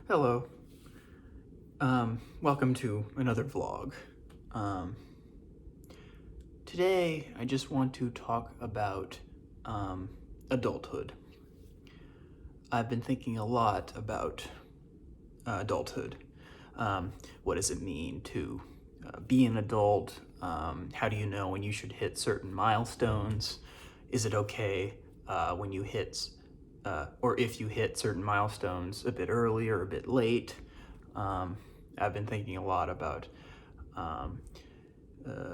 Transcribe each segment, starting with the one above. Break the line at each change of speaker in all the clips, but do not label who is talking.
Hello. Welcome to another vlog. Today, I just want to talk about adulthood. I've been thinking a lot about adulthood. What does it mean to be an adult? How do you know when you should hit certain milestones? Is it okay when you hit, or if you hit certain milestones a bit early or a bit late? I've been thinking a lot about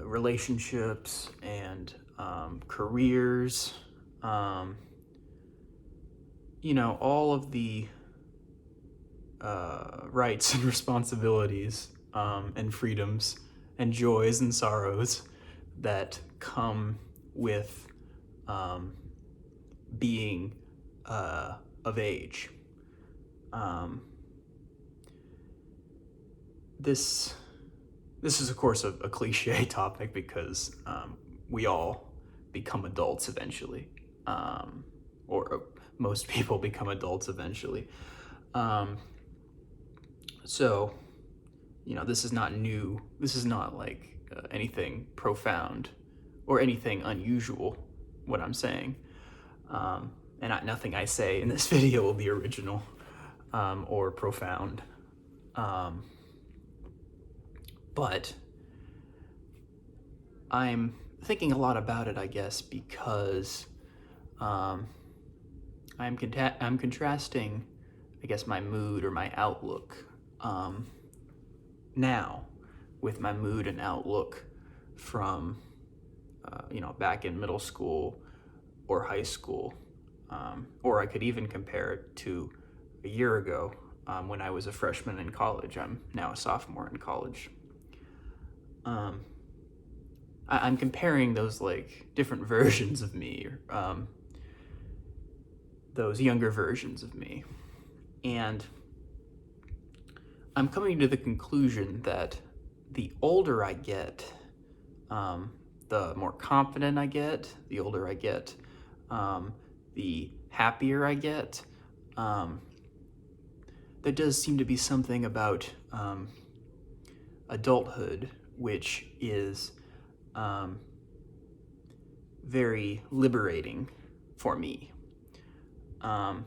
relationships and careers, all of the rights and responsibilities and freedoms and joys and sorrows that come with being of age. This is of course a cliche topic because we all become adults eventually, or most people become adults eventually. So, this is not new. This is not like anything profound or anything unusual, what I'm saying. And nothing I say in this video will be original or profound. But I'm thinking a lot about it, I guess, because I'm contrasting, I guess, my mood or my outlook now with my mood and outlook from, back in middle school or high school. Or I could even compare it to a year ago when I was a freshman in college. I'm now a sophomore in college. I'm comparing those like different versions of me, those younger versions of me. And I'm coming to the conclusion that the older I get, the more confident I get, the older I get, the happier I get. There does seem to be something about adulthood which is very liberating for me. And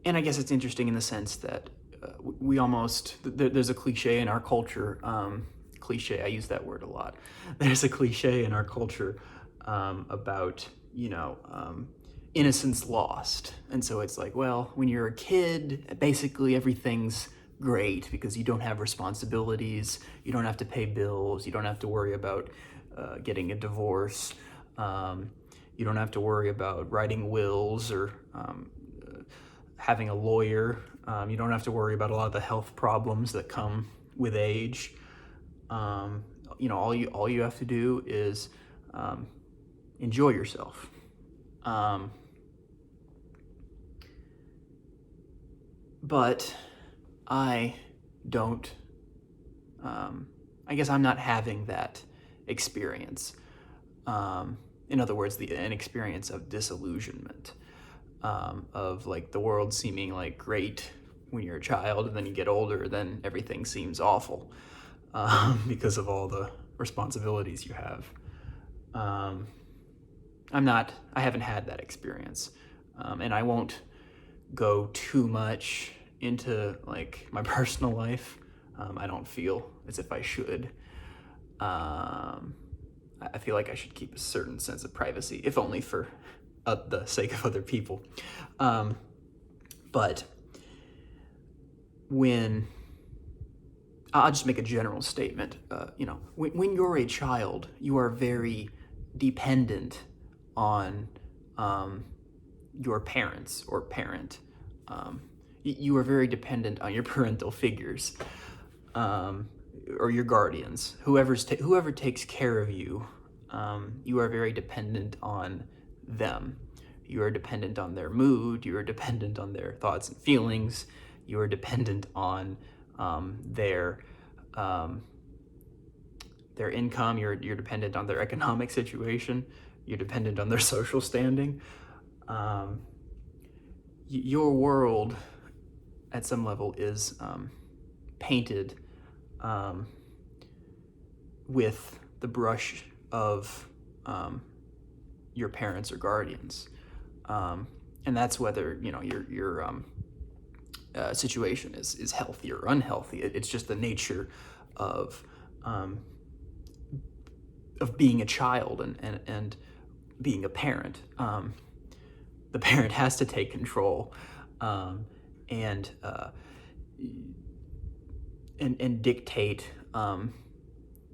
I guess it's interesting in the sense that we almost, there's a cliche in our culture, cliche, I use that word a lot. There's a cliche in our culture about, innocence lost. And so it's like, well, when you're a kid, basically everything's great because you don't have responsibilities, you don't have to pay bills, you don't have to worry about getting a divorce, you don't have to worry about writing wills or having a lawyer, you don't have to worry about a lot of the health problems that come with age. All you have to do is enjoy yourself. But I don't, I guess I'm not having that experience. In other words, an experience of disillusionment, of like the world seeming like great when you're a child, and then you get older, then everything seems awful because of all the responsibilities you have. I haven't had that experience, and I won't go too much into like my personal life. I don't feel as if I should. I feel like I should keep a certain sense of privacy, if only for the sake of other people. But I'll just make a general statement. When you're a child, you are very dependent on your parents or parent. You are very dependent on your parental figures, or your guardians, whoever takes care of you. You are very dependent on them. You are dependent on their mood. You are dependent on their thoughts and feelings. You are dependent on their income. You're dependent on their economic situation. You're dependent on their social standing. Your world at some level is painted with the brush of your parents or guardians, and that's whether your situation is healthy or unhealthy. It's just the nature of being a child and being a parent. The parent has to take control and dictate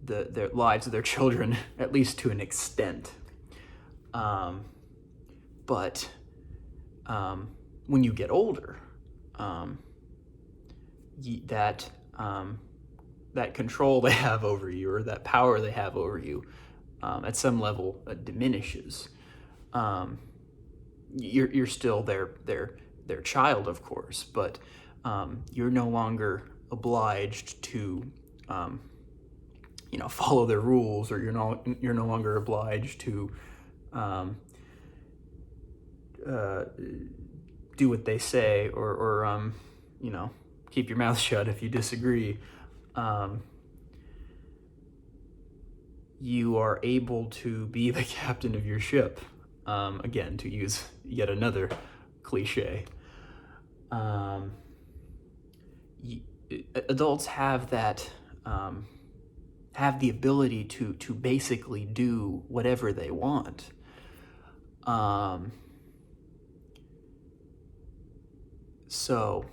the lives of their children, at least to an extent. But when you get older, that control they have over you, or that power they have over you, at some level diminishes. You're still their child, of course, but you're no longer obliged to follow their rules, or you're no longer obliged to do what they say, or keep your mouth shut if you disagree. You are able to be the captain of your ship. Again, to use yet another cliche. Adults have that, have the ability to basically do whatever they want. So,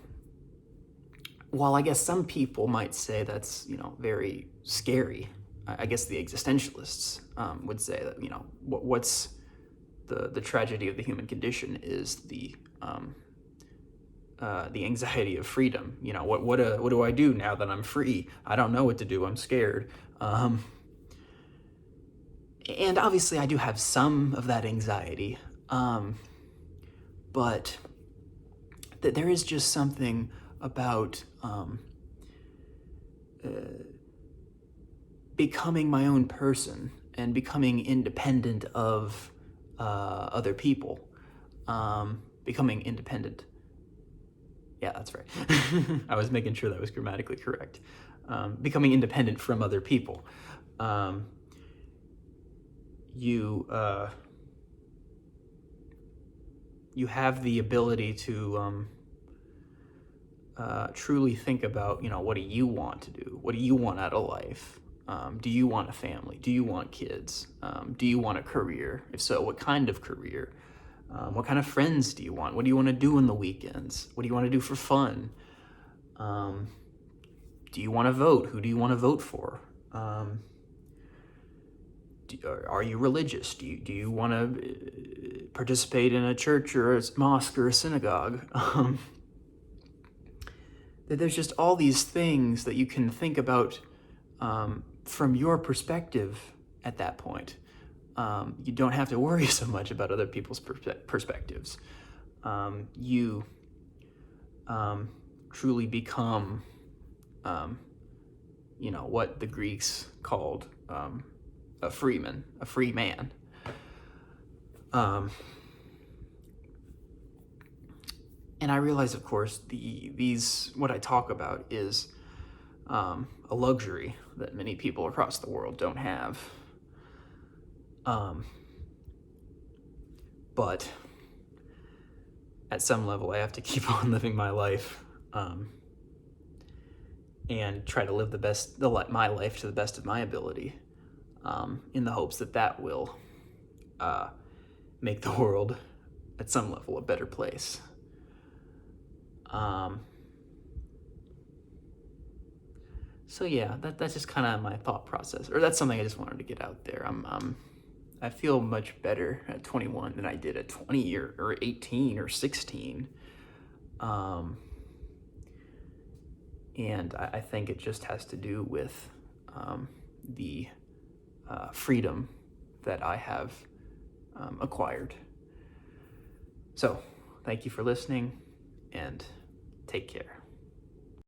while I guess some people might say that's, very scary, I guess the existentialists would say that, what's the tragedy of the human condition is the anxiety of freedom. What do I do now that I'm free? I don't know what to do. I'm scared. And obviously I do have some of that anxiety, but there is just something about becoming my own person and becoming independent of other people, becoming independent. Yeah, that's right. I was making sure that was grammatically correct. Becoming independent from other people. You have the ability to truly think about, what do you want to do? What do you want out of life? Do you want a family? Do you want kids? Do you want a career? If so, what kind of career? What kind of friends do you want? What do you want to do on the weekends? What do you want to do for fun? Do you want to vote? Who do you want to vote for? Are you religious? Do you want to participate in a church or a mosque or a synagogue? There's just all these things that you can think about from your perspective at that point. You don't have to worry so much about other people's perspectives. You truly become, what the Greeks called a freeman, a free man. And I realize, of course, what I talk about is a luxury that many people across the world don't have. But at some level, I have to keep on living my life, and try to live my life to the best of my ability, in the hopes that will make the world, at some level, a better place. So yeah, that's just kind of my thought process, or that's something I just wanted to get out there. I feel much better at 21 than I did at 20 or 18 or 16. And I think it just has to do with the freedom that I have acquired. So, thank you for listening, and take care.